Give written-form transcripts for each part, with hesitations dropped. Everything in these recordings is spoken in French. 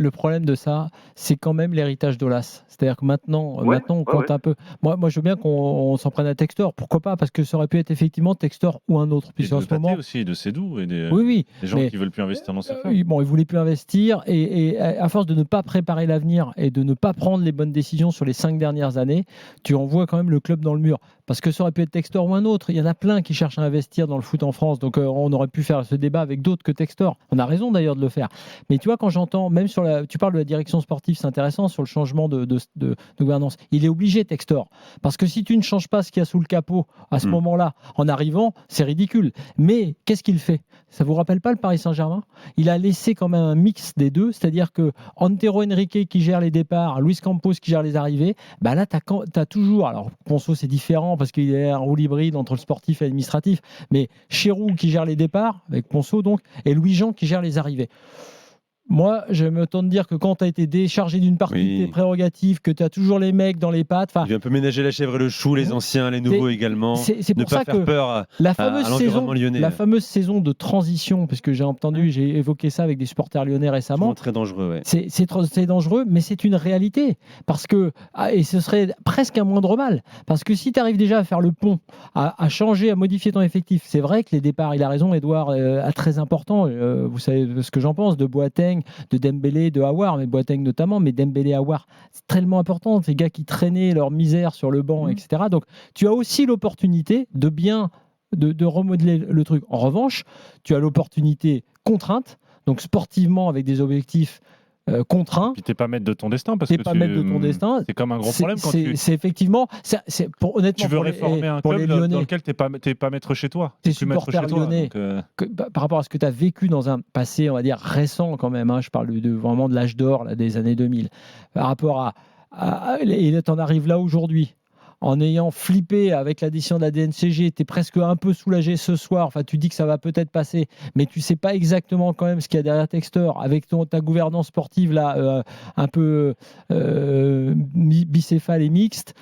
le problème de ça, c'est quand même l'héritage d'Aulas. C'est-à-dire que maintenant, on compte un peu. Moi, je veux bien qu'on s'en prenne à Textor. Pourquoi pas? Parce que ça aurait pu être effectivement Textor ou un autre. Et Puisqu'en de ce Pathé moment, aussi, de Sédou, et oui, des gens mais qui veulent plus investir dans cette forme. Bon, ils voulaient plus investir et à force de ne pas préparer l'avenir et de ne pas prendre les bonnes décisions sur les 5 dernières années, tu envoies quand même le club dans le mur. Parce que ça aurait pu être Textor ou un autre. Il y en a plein qui cherchent à investir dans le foot en France. Donc on aurait pu faire ce débat avec d'autres que Textor. On a raison d'ailleurs de le faire. Mais tu vois, quand j'entends, même tu parles de la direction sportive, c'est intéressant sur le changement de gouvernance. Il est obligé, Textor. Parce que si tu ne changes pas ce qu'il y a sous le capot à ce moment-là, en arrivant, c'est ridicule. Mais qu'est-ce qu'il fait? Ça vous rappelle pas le Paris Saint-Germain? Il a laissé quand même un mix des deux, c'est-à-dire que Antero Henrique qui gère les départs, Luis Campos qui gère les arrivées, bah là, tu as toujours, alors Ponceau c'est différent parce qu'il est un rôle hybride entre le sportif et l'administratif, mais Chérou qui gère les départs, avec Ponceau donc, et Louis-Jean qui gère les arrivées. Moi, je me tente de dire que quand tu as été déchargé d'une partie de tes prérogatives, que tu as toujours les mecs dans les pattes. Il veut un peu ménager la chèvre et le chou, les anciens, les nouveaux également. C'est pour ne pas ça faire que peur à l'environnement lyonnais. La fameuse saison de transition, parce que j'ai évoqué ça avec des supporters lyonnais récemment. C'est très dangereux, ouais. C'est dangereux, mais c'est une réalité. Parce que, et ce serait presque un moindre mal. Parce que si tu arrives déjà à faire le pont, à changer, à modifier ton effectif, c'est vrai que les départs, il a raison, Edouard, très important. Vous savez ce que j'en pense de Boateng, de Dembélé, de Aouar, mais Boateng notamment, mais Dembélé, Aouar, c'est tellement important. Ces gars qui traînaient leur misère sur le banc, etc. Donc, tu as aussi l'opportunité de remodeler le truc. En revanche, tu as l'opportunité contrainte, donc sportivement avec des objectifs contraints. Puis t'es pas maître de ton destin parce que pas maître de ton destin. C'est comme un gros problème quand c'est effectivement, honnêtement, tu veux réformer un club dans lequel t'es pas maître chez toi. T'es plus maître chez toi. Lyonnais, par rapport à ce que tu as vécu dans un passé, on va dire récent quand même. Je parle vraiment de l'âge d'or là, des années 2000. Par rapport et t'en arrives là aujourd'hui. En ayant flippé avec l'addition de la DNCG, tu es presque un peu soulagé ce soir. Enfin, tu dis que ça va peut-être passer, mais tu sais pas exactement quand même ce qu'il y a derrière Textor. Avec ta gouvernance sportive là, un peu bicéphale et mixte,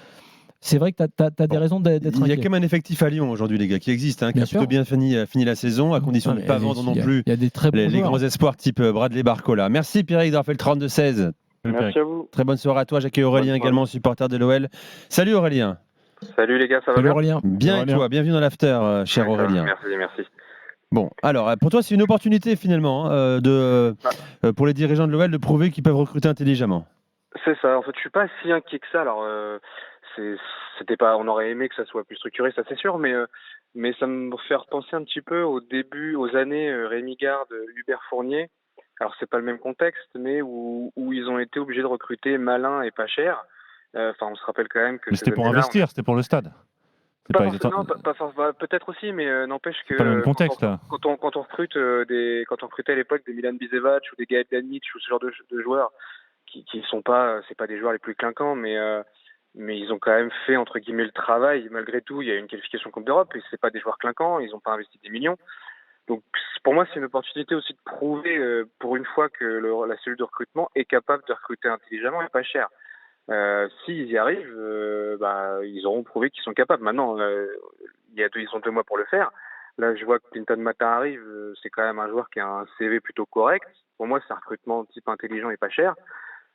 c'est vrai que tu as des raisons d'être inquiet. Il y a quand même un effectif à Lyon aujourd'hui, les gars, qui existe, qui a plutôt bien fini la saison, à condition de ne pas vendre non plus les grands espoirs type Bradley Barcola. Merci Pierre-Yves d'avoir fait le 32-16. Merci à vous. Très bonne soirée à toi. J'accueille Aurélien également, supporter de l'OL. Salut Aurélien. Salut les gars, ça va bien Aurélien. Bien et toi, bienvenue dans l'after, cher Aurélien. Merci. Bon, alors pour toi c'est une opportunité finalement pour les dirigeants de l'OL de prouver qu'ils peuvent recruter intelligemment. C'est ça, en fait je suis pas si inquiet que ça. Alors c'était pas, on aurait aimé que ça soit plus structuré, ça c'est sûr, mais ça me fait repenser un petit peu au début, aux années Rémi Garde, Hubert Fournier. Alors c'est pas le même contexte, mais où ils ont été obligés de recruter malin et pas cher. On se rappelle quand même que... Mais c'était pour investir, c'était pour le stade. Peut-être aussi, mais n'empêche que... C'est pas le même contexte, là. Quand on recrute quand on recrutait à l'époque des Milan Bisevac ou des Gaël Danic ou ce genre de joueurs qui sont pas... C'est pas des joueurs les plus clinquants, mais ils ont quand même fait, entre guillemets, le travail. Malgré tout, il y a une qualification Coupe d'Europe et c'est pas des joueurs clinquants, ils ont pas investi des millions. Donc pour moi, c'est une opportunité aussi de prouver pour une fois que la cellule de recrutement est capable de recruter intelligemment et pas cher. S'ils y arrivent, ils auront prouvé qu'ils sont capables. Maintenant, ils ont 2 mois pour le faire. Là, je vois que Clinton Matin arrive, c'est quand même un joueur qui a un CV plutôt correct. Pour moi, c'est un recrutement type intelligent et pas cher.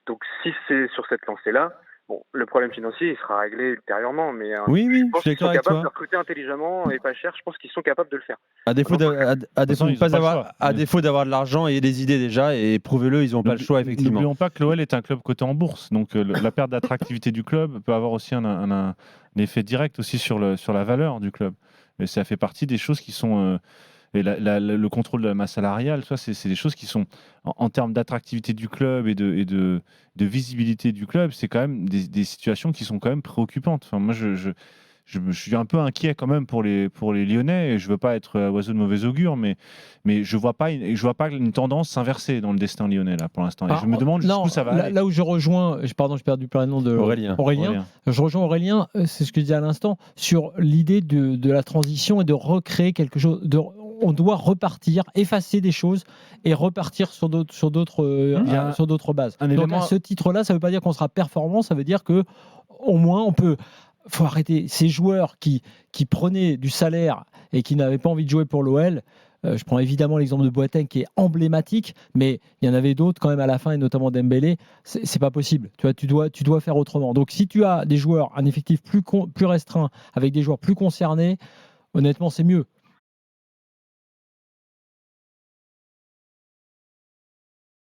Donc si c'est sur cette lancée-là, bon, le problème financier, il sera réglé ultérieurement, mais je pense suis qu'ils sont avec capables toi. de recruter intelligemment et pas cher. Je pense qu'ils sont capables de le faire. À défaut d'avoir de l'argent et des idées déjà, et prouvez-le, ils n'ont pas le choix effectivement. N'oublions pas que l'OL est un club coté en bourse, donc la perte d'attractivité du club peut avoir aussi un effet direct aussi sur la valeur du club. Mais ça fait partie des choses qui sont... Et le contrôle de la masse salariale, c'est des choses qui sont, en termes d'attractivité du club et de visibilité du club, c'est quand même des situations qui sont quand même préoccupantes. Enfin, moi, je suis un peu inquiet quand même pour les Lyonnais. Et je veux pas être oiseau de mauvais augure, mais je vois pas une tendance s'inverser dans le destin lyonnais là pour l'instant. Et je me demande jusqu'où ça va aller. Là où je rejoins, pardon, j'ai perdu le nom de Aurélien. Je rejoins Aurélien, c'est ce que je disais à l'instant, sur l'idée de la transition et de recréer quelque chose. On doit repartir, effacer des choses et repartir sur d'autres bases. Donc à ce titre-là, ça ne veut pas dire qu'on sera performant, ça veut dire que au moins on peut. Faut arrêter ces joueurs qui prenaient du salaire et qui n'avaient pas envie de jouer pour l'OL. Je prends évidemment l'exemple de Boateng qui est emblématique, mais il y en avait d'autres quand même à la fin, et notamment Dembélé. C'est pas possible. Tu dois faire autrement. Donc si tu as des joueurs, un effectif plus restreint, avec des joueurs plus concernés, honnêtement, c'est mieux.